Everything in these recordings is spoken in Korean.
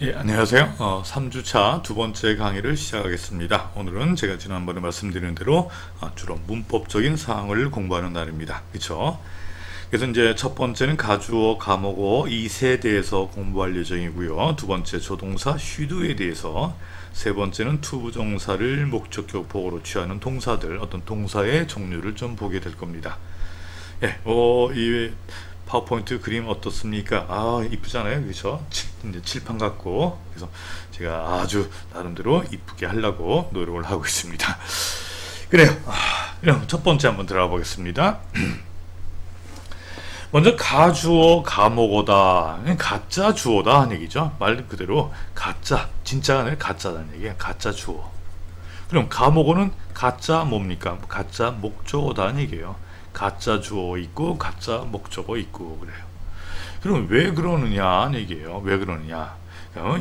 예, 안녕하세요. 3주차 두 번째 강의를 시작하겠습니다. 오늘은 제가 지난번에 말씀드린 대로 주로 문법적인 사항을 공부하는 날입니다. 그렇죠? 그래서 이제 첫 번째는 가주어, 가목어 이 세 대해서 공부할 예정이고요. 두 번째 조동사 should에 대해서, 세 번째는 투부정사를 목적격 보어로 취하는 동사들, 어떤 동사의 종류를 좀 보게 될 겁니다. 예, 이 파워포인트 그림 어떻습니까? 이쁘잖아요. 그죠? 이제 칠판 같고. 그래서 제가 아주 나름대로 이쁘게 하려고 노력을 하고 있습니다. 그래요. 그럼 첫 번째 한번 들어가 보겠습니다. 먼저 가주어, 가목어다. 가짜 주어다 하는 얘기죠. 말 그대로 가짜, 진짜가 아니라 가짜다는 얘기야. 가짜 주어. 그럼 가목어는 가짜 뭡니까? 가짜 목적어다는 얘기예요. 가짜 주어 있고 가짜 목적어 있고 그래요. 그럼 왜 그러느냐 얘기예요. 왜 그러느냐?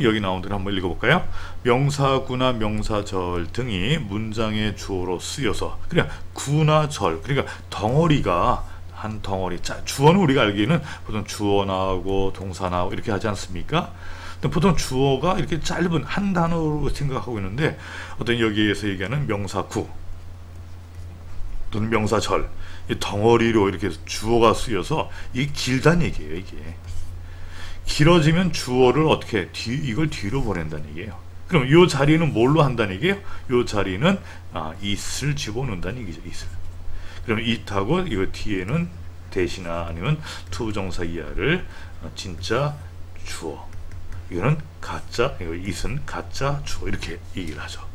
여기 나온 대로 한번 읽어볼까요? 명사구나 명사절 등이 문장의 주어로 쓰여서, 그냥 구나 절, 그러니까 덩어리가 한 덩어리. 주어는 우리가 알기에는 보통 주어 나오고 동사 나오고 이렇게 하지 않습니까? 보통 주어가 이렇게 짧은 한 단어로 생각하고 있는데, 어떤 여기에서 얘기하는 명사구 또는 명사절, 이 덩어리로 이렇게 주어가 쓰여서 이게 길다는 얘기예요. 이게 길어지면 주어를 어떻게 이걸 뒤로 보낸다는 얘기예요. 그럼 이 자리는 뭘로 한다는 얘기예요? 이 자리는 it을 집어넣는다는 얘기죠. it을. 그럼 it하고 이거 뒤에는 대신나 아니면 투부정사 이하를 진짜 주어, 이거는 가짜, 이거 it은 가짜 주어, 이렇게 얘기를 하죠.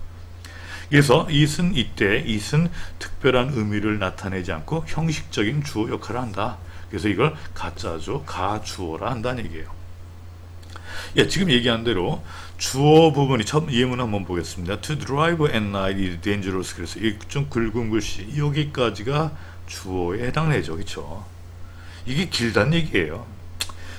그래서 it은 이때 it은 특별한 의미를 나타내지 않고 형식적인 주어 역할을 한다. 그래서 이걸 가짜죠, 가주어라 한다는 얘기예요. 예, 지금 얘기한 대로 주어 부분이 처음 예문 한번 보겠습니다. To drive at night is dangerous. 그래서 이 좀 굵은 글씨 여기까지가 주어에 해당되죠, 그렇죠? 이게 길다는 얘기예요.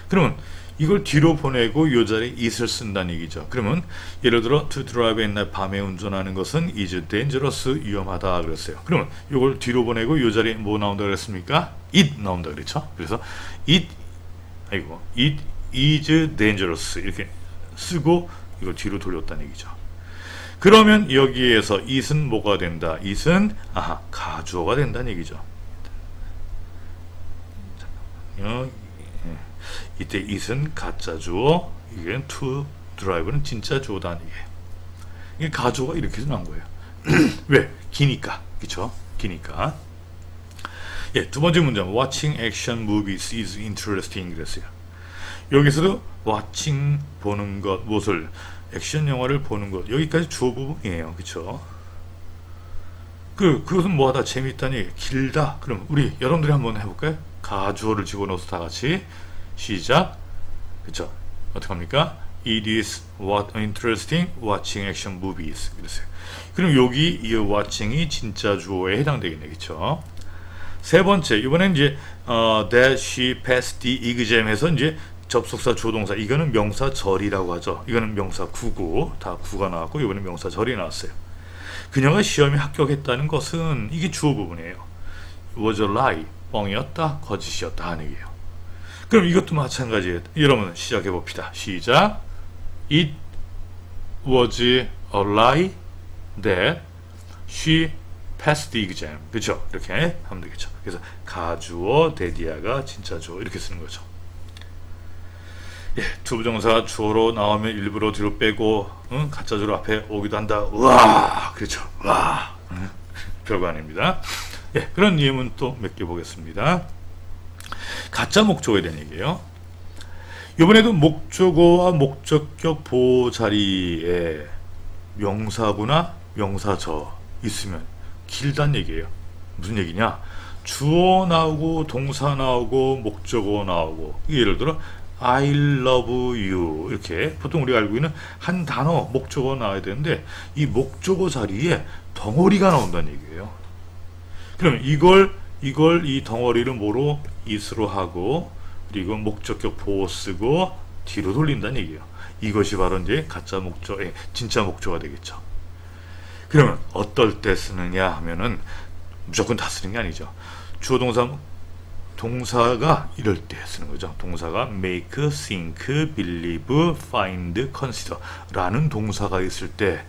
그러면 이걸 뒤로 보내고 이 자리에 it을 쓴다는 얘기죠. 그러면 예를 들어 to drive at night, 밤에 운전하는 것은 is dangerous, 위험하다 그랬어요. 그러면 이걸 뒤로 보내고 이 자리에 뭐 나온다 그랬습니까? it 나온다 그랬죠. 그래서 it is dangerous 이렇게 쓰고 이걸 뒤로 돌렸다는 얘기죠. 그러면 여기에서 it은 뭐가 된다? it은 가주어가 된다는 얘기죠. 이때 it은 가짜 주어, 이게 to drive는 진짜 주어다. 이게 가주어가 이렇게 나온 거예요. 왜? 기니까. 그쵸? 기니까. 예, 두 번째 문장. Watching action movies is interesting. 그랬어요. 여기서도 watching, 보는 것, 무엇을? 액션 영화를 보는 것. 여기까지 주어 부분이에요. 그쵸? 그것은 뭐하다? 재밌다니. 길다. 그럼 우리 여러분들이 한번 해볼까요? 가주어를 집어넣어서 다 같이 시작. 그쵸? 어떡합니까? It is interesting watching action movies. 그랬어요. 그럼 여기 이 watching이 진짜 주어에 해당되겠네. 그쵸? 세 번째, 이번엔 이제 that she passed the exam 해서 이제 접속사 조동사, 이거는 명사절이라고 하죠. 이거는 명사구고, 다 구가 나왔고, 이번엔 명사절이 나왔어요. 그녀가 시험에 합격했다는 것은, 이게 주어 부분이에요. was a lie, 뻥이었다, 거짓이었다 하는 얘기예요. 그럼 이것도 마찬가지예요. 여러분 시작해 봅시다. 시작. It was a lie that she passed the exam. 그렇죠? 이렇게 하면 되겠죠. 그래서 가주어, 대디아가 진짜 주어 이렇게 쓰는 거죠. 예, 투부정사가 주어로 나오면 일부러 뒤로 빼고 가짜 주어 앞에 오기도 한다. 우와, 그렇죠. 와, 별거 아닙니다. 예, 그런 예문 또 몇 개 보겠습니다. 가짜 목적어에 대한 얘기예요. 이번에도 목적어와 목적격 보호 자리에 명사구나 명사저 있으면 길다는 얘기예요. 무슨 얘기냐? 주어 나오고 동사 나오고 목적어 나오고, 예를 들어 I love you 이렇게 보통 우리가 알고 있는 한 단어 목적어 나와야 되는데, 이 목적어 자리에 덩어리가 나온다는 얘기예요. 그럼 이걸 이 덩어리를 뭐로? it으로 하고, 그리고 목적격 보호 쓰고 뒤로 돌린다는 얘기예요. 이것이 바로 이제 가짜 목적, 진짜 목적어가 되겠죠. 그러면 어떨 때 쓰느냐 하면은 무조건 다 쓰는 게 아니죠. 주어 동사 동사가 이럴 때 쓰는 거죠. 동사가 make, think, believe, find, consider 라는 동사가 있을 때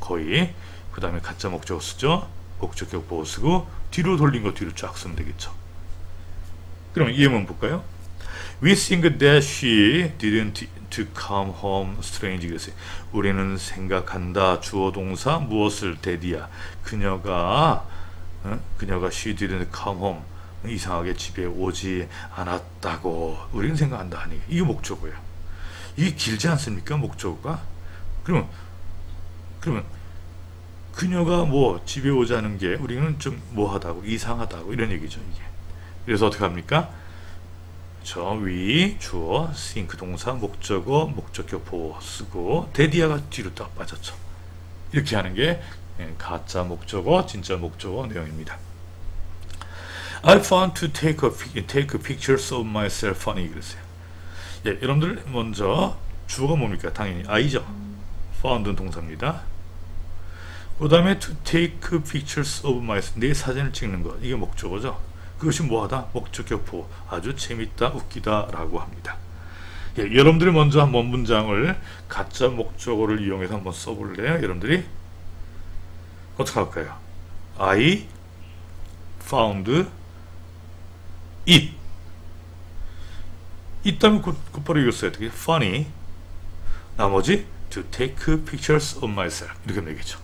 거의 그 다음에 가짜 목적어 쓰죠. 목적격 보호 쓰고 뒤로 돌린 거 뒤로 쫙 쓰면 되겠죠. 그럼 예문 볼까요? We think that she didn't to come home strange. 우리는 생각한다. 주어 동사 무엇을 대디야. 그녀가 she didn't come home. 이상하게 집에 오지 않았다고 우리는 생각한다 하니 이게 목적어예요. 이게 길지 않습니까? 목적어가. 그러면 그녀가 뭐 집에 오지 않은 게 우리는 좀 뭐하다고 이상하다고 이런 얘기죠. 이게. 그래서 어떻게 합니까? 저 위 주어 think 동사 목적어 목적격 보호 쓰고 대디아가 뒤로 딱 빠졌죠. 이렇게 하는 게 가짜 목적어 진짜 목적어 내용입니다. I found to take pictures of myself funny. 그랬어요. 예, 여러분들 먼저 주어가 뭡니까? 당연히 I죠. found는 동사입니다. 그 다음에 to take pictures of myself, 내 사진을 찍는 것, 이게 목적어죠. 그것이 뭐하다? 목적격 보호, 아주 재밌다, 웃기다 라고 합니다. 예, 여러분들이 먼저 한번 문장을 가짜 목적어를 이용해서 한번 써볼래요? 여러분들이 어떻게 할까요? I found it. 있다면 곧바로 이겼어요. 어떻게? funny. 나머지 to take pictures of myself. 이렇게 하면 되겠죠.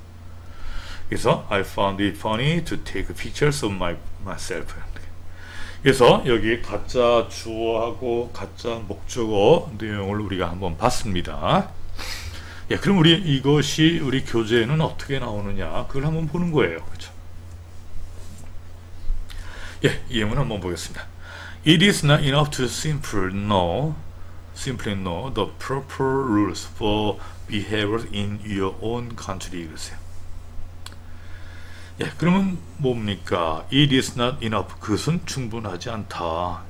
그래서 I found it funny to take pictures of myself. 그래서 여기 가짜 주어하고 가짜 목적어 내용을 우리가 한번 봤습니다. 예, 그럼 이것이 우리 교재에는 어떻게 나오느냐 그걸 한번 보는 거예요. 그렇죠? 예, 이 예문 한번 보겠습니다. It is not enough to simply know the proper rules for behavior in your own country. 그러세요. 예, 그러면 뭡니까? It is not enough. 그것은 충분하지 않다.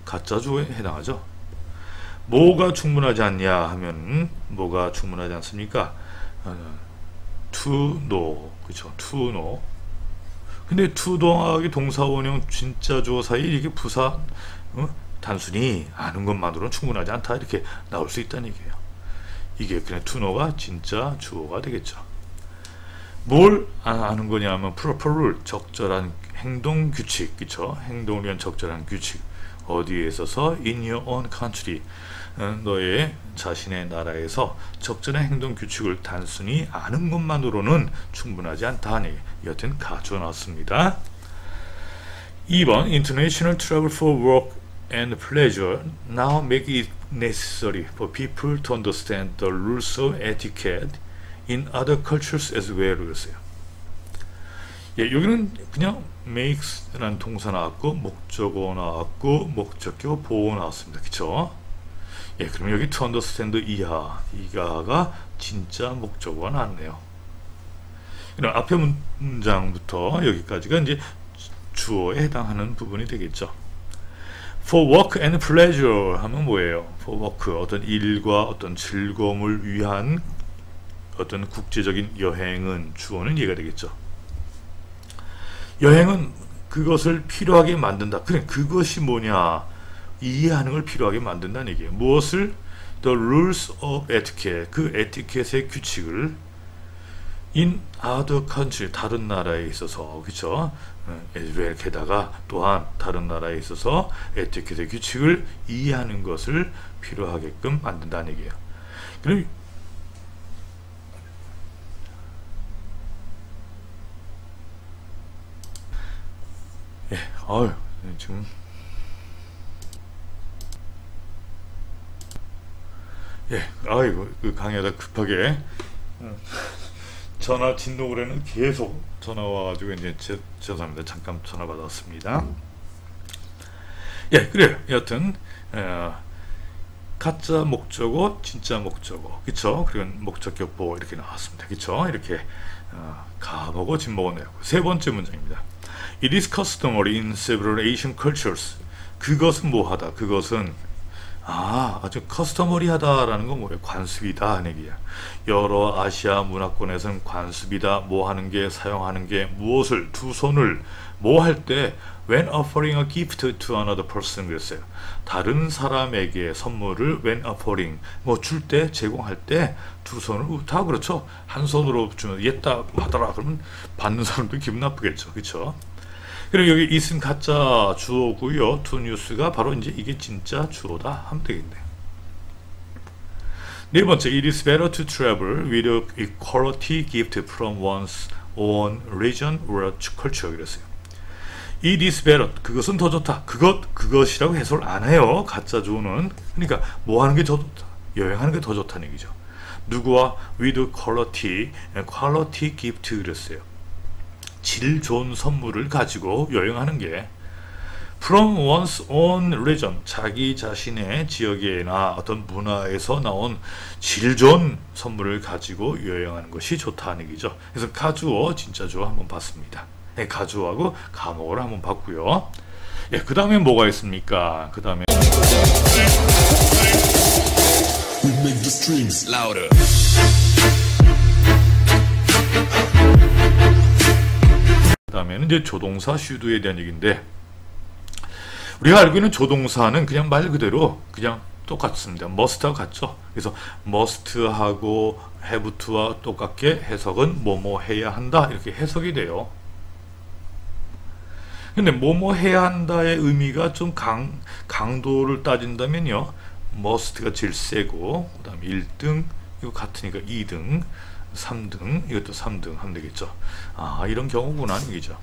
가짜 주어에 해당하죠. 뭐가 충분하지 않냐 하면 뭐가 충분하지 않습니까? to know. 그렇죠? to know. 근데 to know하기 동사 원형 진짜 주어 사이 이게 부사 단순히 아는 것만으로는 충분하지 않다. 이렇게 나올 수 있다는 얘기예요. 이게 그냥 to know가 진짜 주어가 되겠죠. 뭘 아는 거냐면 proper rule, 적절한 행동 규칙, 그쵸? 행동을 위한 적절한 규칙. 어디에 있어서 in your own country, 너의 자신의 나라에서 적절한 행동 규칙을 단순히 아는 것만으로는 충분하지 않다 하니 여튼 가져 나왔습니다. 2번 International travel for work and pleasure now make it necessary for people to understand the rules of etiquette in other cultures as well. 그랬어요. 예, 여기는 그냥 makes라는 동사 나왔고 목적어 나왔고 목적격 보호 나왔습니다. 그쵸? 예, 그럼 여기 to understand 이하가 진짜 목적어가 나왔네요. 그럼 앞에 문장부터 여기까지가 이제 주어에 해당하는 부분이 되겠죠. For work and pleasure 하면 뭐예요? For work, 어떤 일과 어떤 즐거움을 위한 어떤 국제적인 여행은 주어는 이해가 되겠죠. 여행은 그것을 필요하게 만든다. 그래, 그것이 뭐냐? 이해하는 걸 필요하게 만든다는 얘기예요. 무엇을? The rules of etiquette. 그 에티켓의 규칙을 in other country. 다른 나라에 있어서. 그쵸? 게다가 또한 다른 나라에 있어서 에티켓의 규칙을 이해하는 것을 필요하게끔 만든다는 얘기예요. 그럼 예, 지금 예, 아이고 그 강의하다 급하게 전화 진동으로는 계속 전화 와가지고 이제 죄송합니다. 잠깐 전화 받았습니다. 예, 그래요. 여튼 가짜 목적어, 진짜 목적어, 그쵸? 그리고 목적격 보호 이렇게 나왔습니다. 그쵸? 이렇게 가보고 진보고 내고. 세 번째 문장입니다. It is customary in several Asian cultures. 그것은 뭐하다. 그것은 아주 커스터머리하다라는 건 뭐예요? 관습이다 하는 얘기야. 여러 아시아 문화권에서는 관습이다. 뭐 하는 게, 사용하는 게, 무엇을, 두 손을 뭐 할 때 when offering a gift to another person 그랬어요. 다른 사람에게 선물을 when offering 뭐 줄 때, 제공할 때 두 손을 다 그렇죠. 한 손으로 주면 얘다 하더라 그러면 받는 사람도 기분 나쁘겠죠. 그렇죠? 그리고 여기 is은 가짜 주어고요. to news가 바로 이제 이게 진짜 주어다 하면 되겠네요. 네 번째, it is better to travel with a quality gift from one's own region or culture 그랬어요. It is better. 그것은 더 좋다. 그것이라고 해석을 안 해요. 가짜 주어는. 그러니까 뭐 하는 게 더 좋다. 여행하는 게 더 좋다는 얘기죠. 누구와 with quality gift 그랬어요. 질 좋은 선물을 가지고 여행하는 게 from one's own region 자기 자신의 지역이나 어떤 문화에서 나온 질 좋은 선물을 가지고 여행하는 것이 좋다는 얘기죠. 그래서 가주어 진짜 주어 한번 봤습니다. 네, 가주어하고 가목어를 한번 봤고요. 예, 그 다음에 뭐가 있습니까? 그 다음에 We make the strings louder. 그 다음에는 이제 조동사 should에 대한 얘기인데 우리가 알고 있는 조동사는 그냥 말 그대로 그냥 똑같습니다. must하고 같죠. 그래서 must하고 have to와 똑같게 해석은 뭐뭐 해야 한다 이렇게 해석이 돼요. 근데 뭐뭐 해야 한다의 의미가 좀 강도를 따진다면요. must가 제일 세고 그 다음에 1등 이거 같으니까 2등 3등 이것도 3등 하면 되겠죠. 이런 경우구나 얘기죠.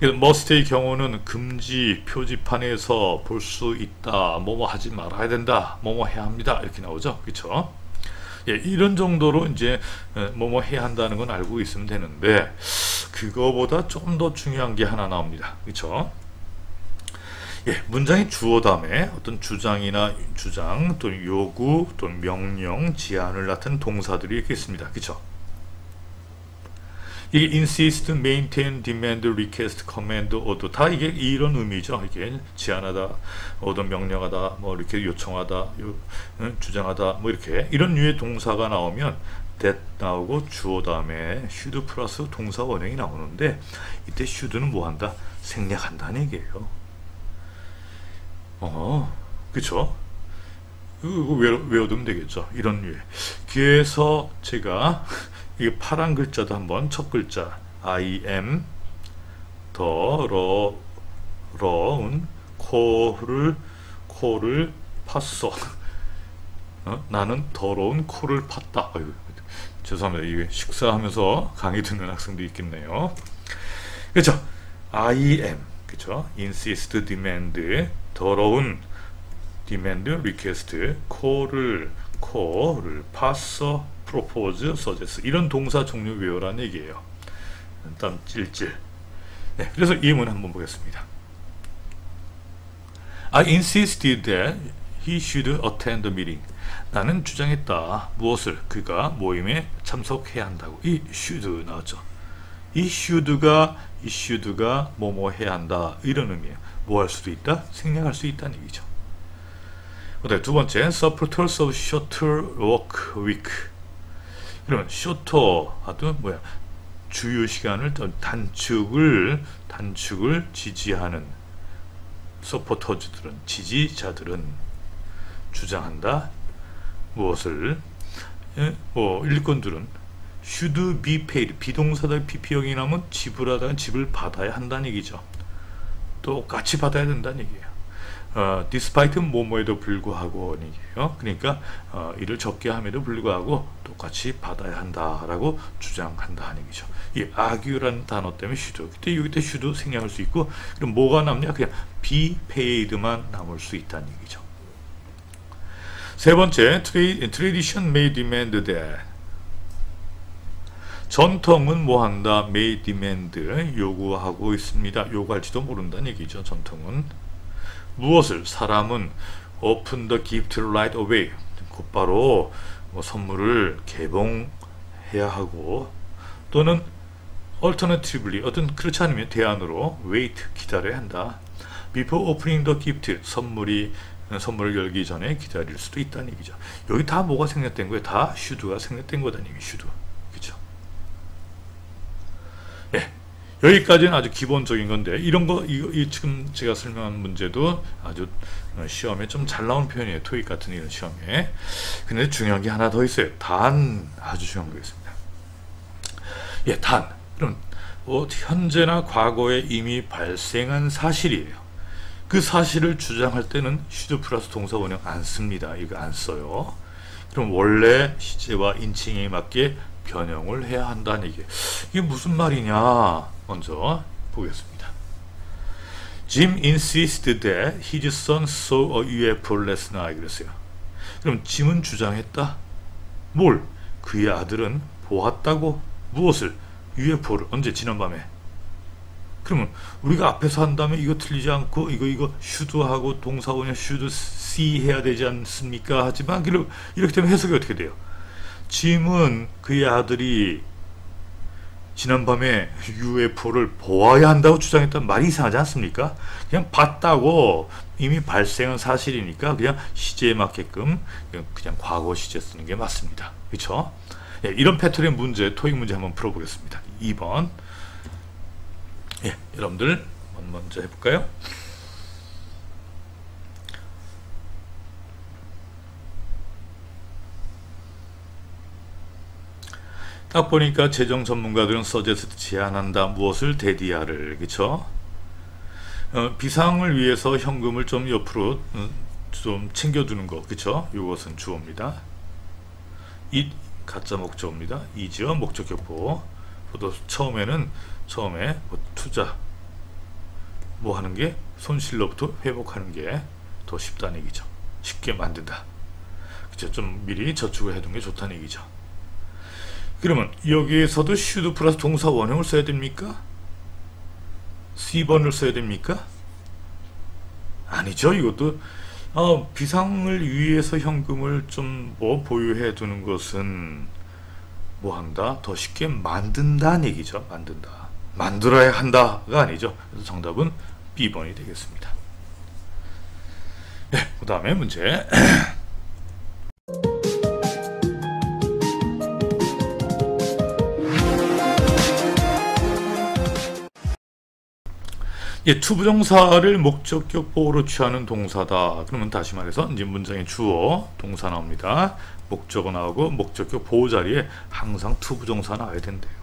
must의 경우는 금지 표지판에서 볼 수 있다. 뭐뭐 하지 말아야 된다. 뭐뭐 해야 합니다. 이렇게 나오죠. 그렇죠? 예, 이런 정도로 이제 뭐뭐 해야 한다는 건 알고 있으면 되는데 그거보다 좀 더 중요한 게 하나 나옵니다. 그렇죠? 예, 문장의 주어 다음에 어떤 주장 또는 요구 또는 명령, 제안을 나타낸 동사들이 이렇게 있습니다. 그렇죠? 이게 insist, maintain, demand, request, command, order 다 이게 이런 의미죠. 이게 제안하다, 어떤 명령하다, 뭐 이렇게 요청하다, 주장하다, 뭐 이렇게 이런 류의 동사가 나오면 that 나오고 주어 다음에 should 플러스 동사 원형이 나오는데 이때 should는 뭐 한다? 생략한다는 얘기예요. 그쵸? 이거 외워두면 되겠죠. 이런 류에. 그래서 제가 이 파란 글자도 한번 첫 글자 I am 더러운 코를 팠어. 나는 더러운 코를 팠다. 죄송합니다. 이게 식사하면서 강의 듣는 학생도 있겠네요. 그렇죠? I am 그렇죠? insist, demand 더러운 demand, request 코를 팠어, propose, suggest 이런 동사 종류 외우라는 얘기예요. 땀 찔찔. 네, 그래서 이 문 한번 보겠습니다. I insisted that he should attend the meeting. 나는 주장했다. 무엇을? 그가 모임에 참석해야 한다고. 이 should 나왔죠. 이 should가 뭐뭐 해야 한다 이런 의미예요. 뭐 할 수도 있다? 생략할 수 있다는 얘기죠. 그다음에 두 번째 supporters of shorter work week. 그러면 shorter 하도 뭐야? 주요 시간을 단축을 지지하는 supporters들은 지지자들은 주장한다. 무엇을? 일꾼들은 should be paid 비동사다 PP형이 나오면 지불하다가 집을 받아야 한다는 얘기죠. 똑같이 받아야 된다는 얘기예요. despite 뭐뭐에도 불구하고 얘기예요. 그러니까 일을 적게 함에도 불구하고 똑같이 받아야 한다라고 주장한다 하는 얘기죠. 이 argue라는 단어 때문에 should 그때 여기 때 should 생략할 수 있고 그럼 뭐가 남냐? 그냥 be paid만 남을 수 있다는 얘기죠. 세 번째 tradition may demand that 전통은 뭐 한다? may demand 요구하고 있습니다. 요구할지도 모른다는 얘기죠. 전통은 무엇을? 사람은 open the gift right away 곧바로 선물을 개봉해야 하고 또는 alternatively 어떤 그렇지 않으면 대안으로 wait 기다려야 한다. before opening the gift 선물이 선물을 열기 전에 기다릴 수도 있다는 얘기죠. 여기 다 뭐가 생략된 거예요? 다 should가 생략된 거다는 얘기. should. 그렇죠? 예. 여기까지는 아주 기본적인 건데, 이런 거, 이 지금 제가 설명한 문제도 아주 시험에 좀 잘 나온 표현이에요. 토익 같은 이런 시험에. 근데 중요한 게 하나 더 있어요. 단. 아주 중요한 거 있습니다. 예, 단. 그럼 현재나 과거에 이미 발생한 사실이에요. 그 사실을 주장할 때는 should 플러스 동사 원형 안 씁니다. 이거 안 써요. 그럼 원래 시제와 인칭에 맞게 변형을 해야 한다는 얘기예요. 이게 무슨 말이냐? 먼저 보겠습니다. Jim insisted that his son saw a UFO last night. 그랬어요. 그럼 짐은 주장했다. 뭘? 그의 아들은 보았다고. 무엇을? UFO를. 언제? 지난밤에. 그러면 우리가 앞에서 한다면 이거 틀리지 않고 이거 should하고 동사원형 should see 해야 되지 않습니까? 하지만 이렇게 되면 해석이 어떻게 돼요? 짐은 그의 아들이 지난밤에 UFO를 보아야 한다고 주장했던 말이 이상하지 않습니까? 그냥 봤다고 이미 발생한 사실이니까 그냥 시제에 맞게끔 그냥 과거 시제 쓰는 게 맞습니다. 그렇죠? 예, 이런 패턴의 문제, 토익 문제 한번 풀어보겠습니다. 2번. 예, 여러분들 먼저 해볼까요? 딱 보니까 재정 전문가들은 suggest 제안한다. 무엇을? 대디아를. 그쵸? 비상을 위해서 현금을 좀 옆으로 좀 챙겨두는 거. 그쵸? 이것은 주어입니다. 이 가짜 목적어입니다. 이지어 목적격보. 또 처음에 투자 뭐 하는 게 손실로부터 회복하는 게 더 쉽다는 얘기죠. 쉽게 만든다. 그쵸? 좀 미리 저축을 해둔 게 좋다는 얘기죠. 그러면 여기에서도 should 플러스 동사 원형을 써야 됩니까? C번을 써야 됩니까? 아니죠. 이것도 비상을 위해서 현금을 좀 보유해 두는 것은 뭐 한다? 더 쉽게 만든다는 얘기죠. 만들어야 한다가 아니죠. 그래서 정답은 B번이 되겠습니다. 네, 그 다음에 문제. 예, 투부정사를 목적격 보호로 취하는 동사다. 그러면 다시 말해서 이제 문장의 주어, 동사 나옵니다. 목적어 나오고 목적격 보호 자리에 항상 투부정사 나와야 된대요.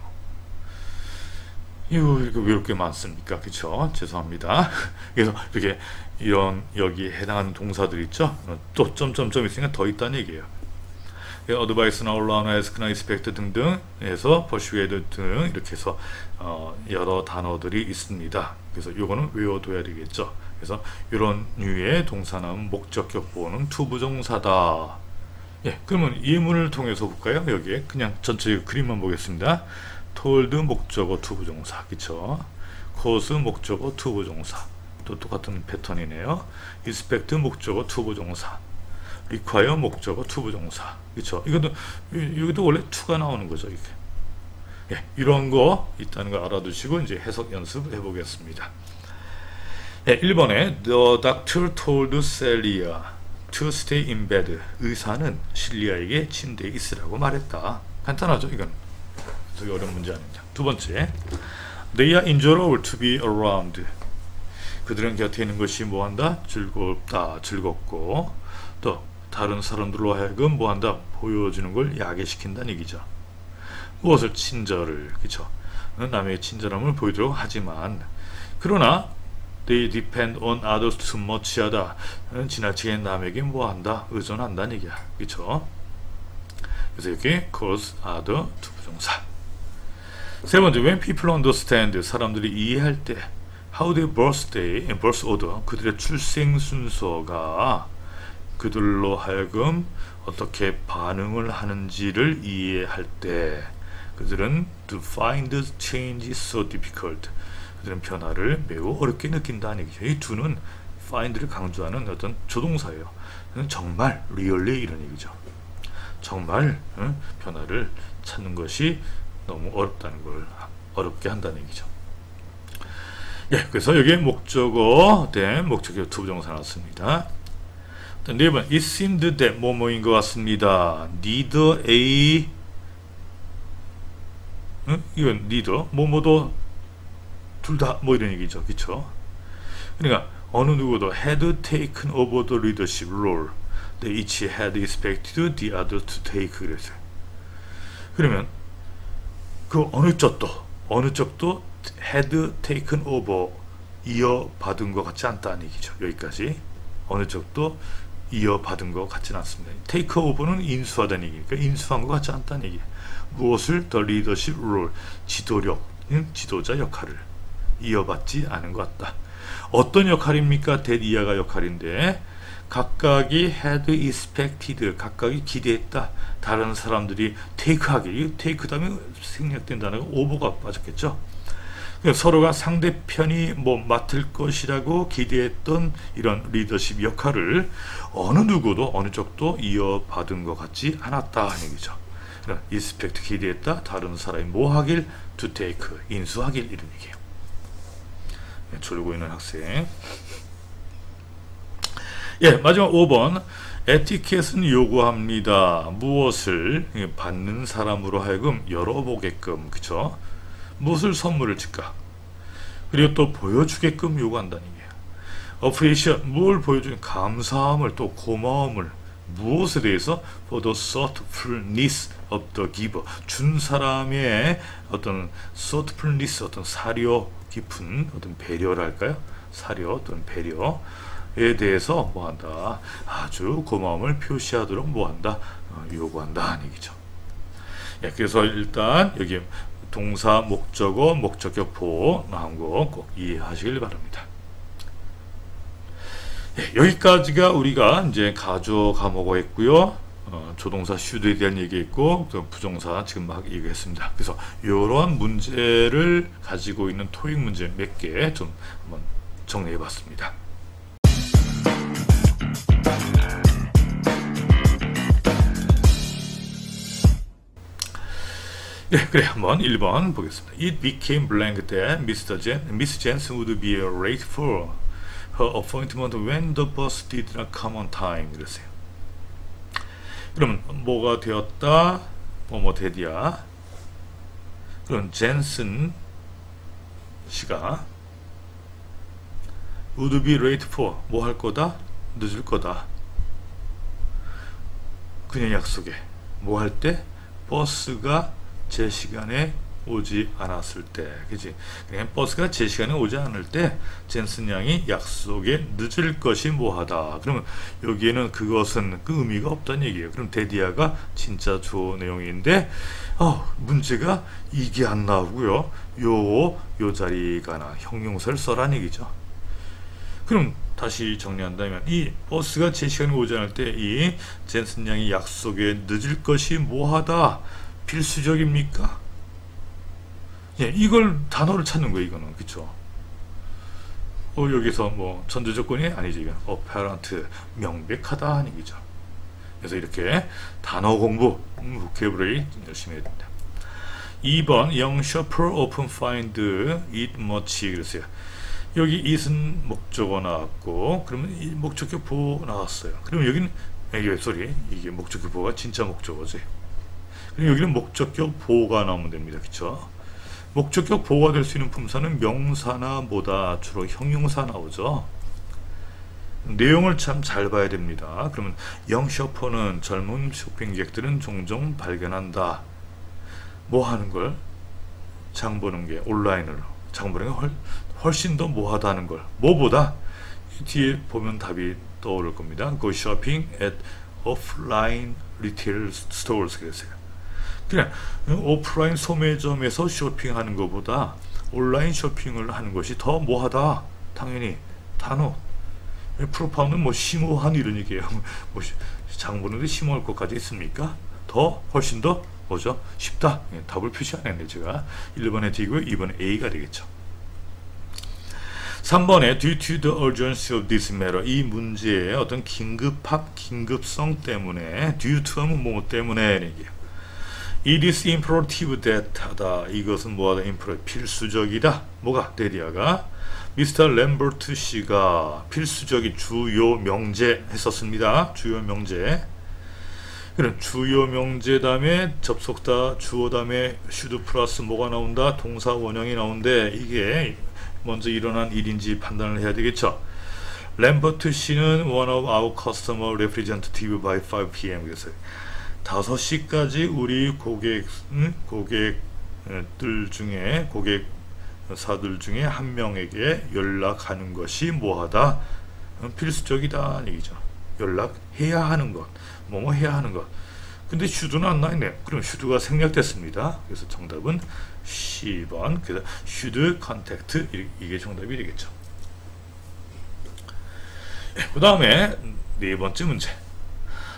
이거 왜 이렇게 많습니까? 그쵸? 죄송합니다. 그래서 이렇게 여기 해당하는 동사들 있죠? 또 점점점 있으니까 더 있다는 얘기예요. 어드바이스나 올라오나 에스크나 이스펙트 등등 해서 퍼슈에이드 등 이렇게 해서 여러 단어들이 있습니다. 그래서 요거는 외워둬야 되겠죠. 그래서 이런 류의 동사 나온 목적격 보호는 투부정사다. 예, 그러면 예문을 통해서 볼까요? 여기에 그냥 전체 그림만 보겠습니다. told 목적어 투부정사, 그쵸? cause 목적어 투부정사, 또 똑같은 패턴이네요. inspect 목적어 투부정사, require 목적어 투부정사, 그쵸? 여기도 원래 to가 나오는 거죠, 이게. 예, 이런 거 있다는 거 알아두시고 이제 해석 연습해 보겠습니다. 예, 1번에 The doctor told Celia to stay in bed. 의사는 실리아에게 침대에 있으라고 말했다. 간단하죠, 이건. 되게 어려운 문제 아닙니다. 두 번째, They are enjoyable to be around. 그들은 곁에 있는 것이 뭐한다? 즐겁다, 즐겁고, 또 다른 사람들로 하여금 뭐한다? 보여주는 걸 야기시킨다는 얘기죠. 무엇을? 친절을. 그쵸? 남의 친절함을 보이도록 하지만, 그러나 they depend on others too much 하다. 지나치게 남에게 뭐한다? 의존한다는 얘기야. 그쵸? 그래서 이렇게 cause other 투부정사. 세 번째, when people understand. 사람들이 이해할 때 how their birth order. 그들의 출생 순서가 그들로 하여금 어떻게 반응을 하는지를 이해할 때 그들은 to find change so difficult. 그들은 변화를 매우 어렵게 느낀다는 얘기죠. 이 두는 find를 강조하는 어떤 조동사예요. 정말, really 이런 얘기죠. 정말 변화를 찾는 것이 너무 어렵다는 걸, 어렵게 한다는 얘기죠. 예, 그래서 여기에 목적어, 목적격 투부정사 나왔습니다. 네 번, it seemed that 뭐뭐인 것 같습니다. neither A 이건 neither 뭐뭐도 둘 다 뭐 이런 얘기죠, 그쵸? 그러니까 어느 누구도 had taken over the leadership role. They each had expected the other to take. 그랬어요. 그러면 그 어느 쪽도 had taken over 이어받은 것 같지 않다는 얘기죠. 여기까지 어느 쪽도 이어받은 것 같지는 않습니다. take over는 인수하다는 얘기니까 인수한 것 같지 않다는 얘기. 무엇을 the leadership role 지도력, 지도자 역할을 이어받지 않은 것 같다. 어떤 역할입니까? 대디아가 역할인데 각각이 had expected 각각이 기대했다. 다른 사람들이 take하길 take 다음에 생략된 단어가 over가 빠졌겠죠. 서로가 상대편이 뭐 맡을 것이라고 기대했던 이런 리더십 역할을 어느 누구도 어느 쪽도 이어받은 것 같지 않았다 하는 얘기죠. expect 기대했다. 다른 사람이 뭐 하길 to take 인수하길 이런 얘기예요. 졸고 있는 학생. 예, 마지막 5번. 에티켓은 요구합니다. 무엇을 받는 사람으로 하여금 열어보게끔, 그쵸? 무엇을 선물을 줄까? 그리고 또 보여주게끔 요구한다는 얘기예요. appreciate, 뭘 보여주는 감사함을, 또 고마움을, 무엇에 대해서 for the thoughtfulness of the giver, 준 사람의 어떤 thoughtfulness, 어떤 사려 깊은 어떤 배려랄까요? 사려 또는 배려에 대해서 뭐한다? 아주 고마움을 표시하도록 뭐한다? 요구한다 하는 얘기죠. 예, 그래서 일단 여기 동사, 목적어, 목적격 보호 나온 거 꼭 이해하시길 바랍니다. 예, 여기까지가 우리가 이제 가조 과목어 했고요. 조동사 should에 대한 얘기했고 부정사 지금 막 얘기했습니다. 그래서 이러한 문제를 가지고 있는 토익 문제 몇 개 좀 한번 정리해봤습니다. 네, 그래 한번 1번 보겠습니다. It became blank that Miss Jensen would be late for her appointment when the bus did not come on time. 이랬어요. 그러면 뭐가 되었다? 뭐뭐 되디야. 그럼 젠슨 씨가 would be late for 뭐 할 거다? 늦을 거다. 그녀 약속에 뭐 할 때? 버스가 제 시간에 오지 않았을 때, 그지? 그냥 버스가 제 시간에 오지 않을 때 젠슨 양이 약속에 늦을 것이 뭐하다. 그러면 여기에는 그것은 그 의미가 없다는 얘기예요. 그럼 데디아가 진짜 주어 내용인데 문제가 이게 안 나오고요. 요 자리가 나 형용사를 써라는 얘기죠. 그럼 다시 정리한다면 이 버스가 제 시간에 오지 않을 때 이 젠슨 양이 약속에 늦을 것이 뭐하다. 필수적입니까? 예, 이걸 단어를 찾는 거예요. 이거는 그쵸? 여기서 뭐 전제 조건이 아니지. 이건 apparent 명백하다 하는 얘기죠. 그래서 이렇게 단어 공부, vocabulary 열심히 해야 됩니다. 2번 young shopper often find it much 그랬어요. 여기 it은 목적어 나왔고, 그러면 이 목적격 보호 나왔어요. 그러면 여기는 이게 목적격 보호가 진짜 목적어지. 그럼 여기는 목적격 보호가 나오면 됩니다. 그쵸? 목적격 보호가 될 수 있는 품사는 명사나 뭐다 주로 형용사 나오죠. 내용을 참 잘 봐야 됩니다. 그러면 young shopper는 젊은 쇼핑객들은 종종 발견한다. 뭐 하는 걸? 장 보는 게 온라인으로 장 보는 게 훨씬 더 뭐하다는 걸. 뭐보다 뒤에 보면 답이 떠오를 겁니다. Go shopping at offline retail stores 그랬어요. 그냥 오프라인 소매점에서 쇼핑하는 것보다 온라인 쇼핑을 하는 것이 더 뭐하다. 당연히 단어 프로파운드는 뭐 심오한 이런 얘기예요. 뭐 장 보는데 심오할 것까지 있습니까? 더 훨씬 더 뭐죠? 쉽다. 예, 답을 표시 안 했네 제가. 1번에 D고요. 2번에 A가 되겠죠. 3번에 due to the urgency of this matter 이 문제의 어떤 긴급성 때문에 due to 하면 뭐 때문에 얘기해요. It is imperative that 하다. 이것은 뭐하다? imperative. 필수적이다. 뭐가? 데디아가 미스터 램버트 씨가 필수적인 주요 명제 했었습니다. 주요 명제. 그럼 주요 명제 다음에 접속다 주어 다음에 should 플러스 뭐가 나온다? 동사 원형이 나오는데 이게 먼저 일어난 일인지 판단을 해야 되겠죠. 램버트 씨는 one of our customer representative by 5 p.m. 그래서 5시까지 우리 고객들 중에 고객사들 중에 한 명에게 연락하는 것이 뭐하다? 필수적이다 얘기죠. 연락해야 하는 것, 뭐뭐 해야 하는 것. 근데 should는 안 나있네요. 그럼 should가 생략됐습니다. 그래서 정답은 C번. 그래서 should contact 이게 정답이 되겠죠. 그 다음에 네 번째 문제.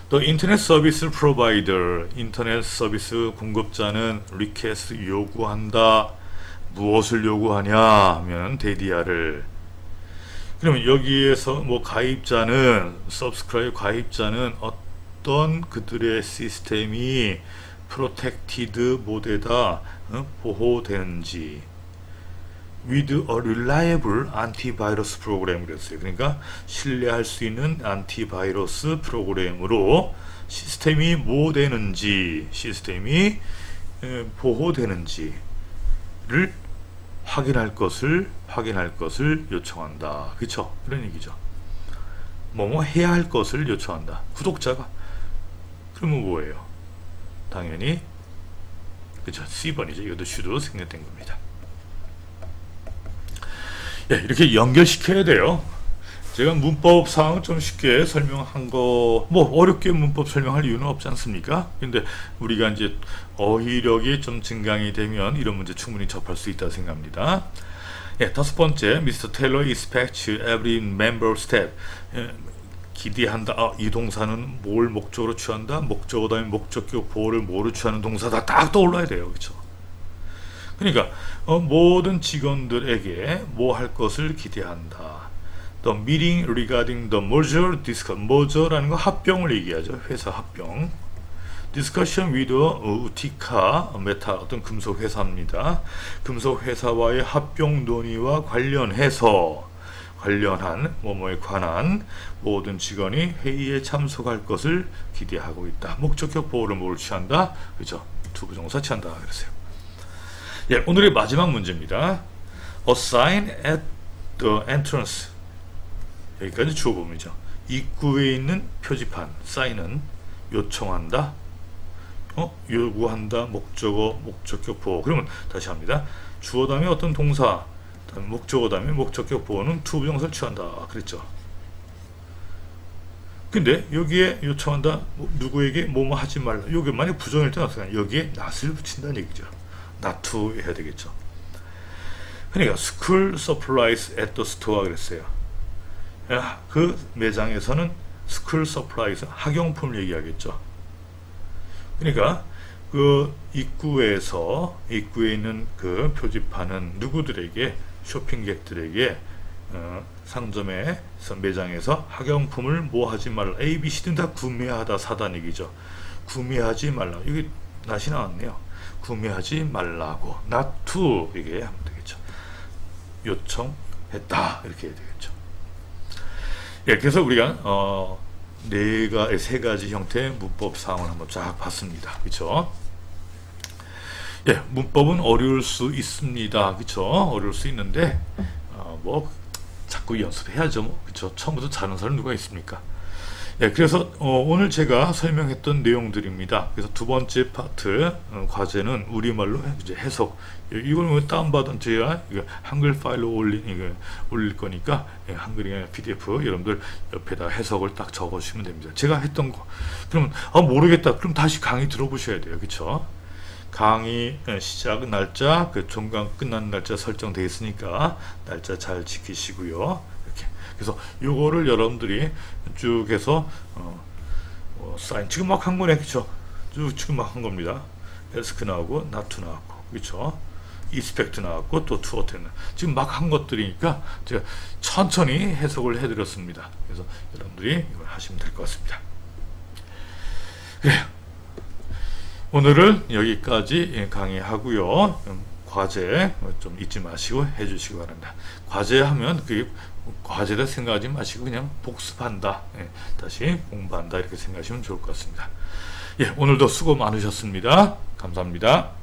The Internet Service Provider, 인터넷 서비스 공급자는 request 요구한다. 무엇을 요구하냐 하면 데디아를. 그러면 여기에서 뭐 가입자는 subscribe 가입자는 어떤 그들의 시스템이 protected 모드에다 보호되는지 with a reliable antivirus program 그랬어요. 그러니까 신뢰할 수 있는 안티바이러스 프로그램으로 시스템이 뭐 되는지, 시스템이 보호되는지를 확인할 것을 요청한다. 그쵸? 그런 얘기죠. 뭐뭐 해야 할 것을 요청한다. 구독자가. 그러면 뭐예요? 당연히 그쵸? C번이죠. 이것도 should 생략된 겁니다. 예, 이렇게 연결시켜야 돼요. 제가 문법 사항을 좀 쉽게 설명한 거, 뭐 어렵게 문법 설명할 이유는 없지 않습니까? 근데 우리가 이제 어휘력이 좀 증강이 되면 이런 문제 충분히 접할 수 있다고 생각합니다. 예, 다섯 번째, Mr. Taylor expects every member step. 예, 기대한다. 이 동사는 뭘 목적으로 취한다? 목적어 다음에 목적격 보호를 뭐로 취하는 동사다. 딱 떠올라야 돼요. 그렇죠? 그러니까 모든 직원들에게 뭐 할 것을 기대한다. The meeting regarding the merger discussion. merger라는 거 합병을 얘기하죠. 회사 합병. discussion with 우티카 메탈 어떤 금속 회사입니다. 금속 회사와의 합병 논의와 관련한 뭐뭐에 관한 모든 직원이 회의에 참석할 것을 기대하고 있다. 목적격 보호를 뭘 취한다? 그죠? 투부정사 취한다. 그랬어요. 예, 오늘의 마지막 문제입니다. A sign at the entrance. 여기까지 주어범위죠. 입구에 있는 표지판, 사인은 요청한다, 요구한다, 목적어, 목적격 보호. 그러면 다시 합니다. 주어 다음에 어떤 동사, 다음에 목적어 다음에 목적격 보호는 투부정사를 취한다. 그랬죠. 근데 여기에 요청한다, 누구에게 뭐뭐 하지 말라. 여기 만약 부정일 때 나타나요. 여기에 not을 붙인다는 얘기죠. not to 해야 되겠죠. 그러니까 school supplies at the store 그랬어요. 그 매장에서는 school supplies 학용품을 얘기하겠죠. 그러니까 그 입구에 있는 그 표지판은 누구들에게, 쇼핑객들에게 상점에서 매장에서 학용품을 뭐 하지 말라. A, B, C는 다 구매하다 사다는 얘기죠. 구매하지 말라. 이게 낫이 나왔네요. 구매하지 말라고 not to 이게 하면 되겠죠. 요청했다 이렇게 해야 되겠죠. 예, 그래서 우리가 세 가지 형태의 문법 사항을 한번 쫙 봤습니다. 그렇죠? 예, 문법은 어려울 수 있습니다. 그렇죠? 어려울 수 있는데 뭐 자꾸 연습해야죠. 뭐. 그렇죠? 처음부터 잘하는 사람 누가 있습니까? 예, 그래서 오늘 제가 설명했던 내용들입니다. 그래서 두 번째 파트 과제는 우리말로 이제 해석. 이걸 다운받은 제가 한글 파일로 올릴 거니까 한글이나 PDF 여러분들 옆에다 해석을 딱 적어주시면 됩니다. 제가 했던 거. 그러면 모르겠다. 그럼 다시 강의 들어보셔야 돼요. 그렇죠? 강의 시작 날짜, 그 종강 끝나는 날짜 설정되어 있으니까 날짜 잘 지키시고요. 이렇게. 그래서 요거를 여러분들이 쭉 해서 사인 지금 막 한 거네. 그쵸? 지금 막 한 겁니다. 에스크 나오고 나투 나왔고 그쵸? 이스펙트 나왔고 또 투어테는 지금 막 한 것들이니까 제가 천천히 해석을 해드렸습니다. 그래서 여러분들이 이걸 하시면 될 것 같습니다. 그래요. 오늘은 여기까지 강의하고요. 과제 좀 잊지 마시고 해주시기 바랍니다. 과제하면 그 과제를 생각하지 마시고 그냥 복습한다, 다시 공부한다 이렇게 생각하시면 좋을 것 같습니다. 예, 오늘도 수고 많으셨습니다. 감사합니다.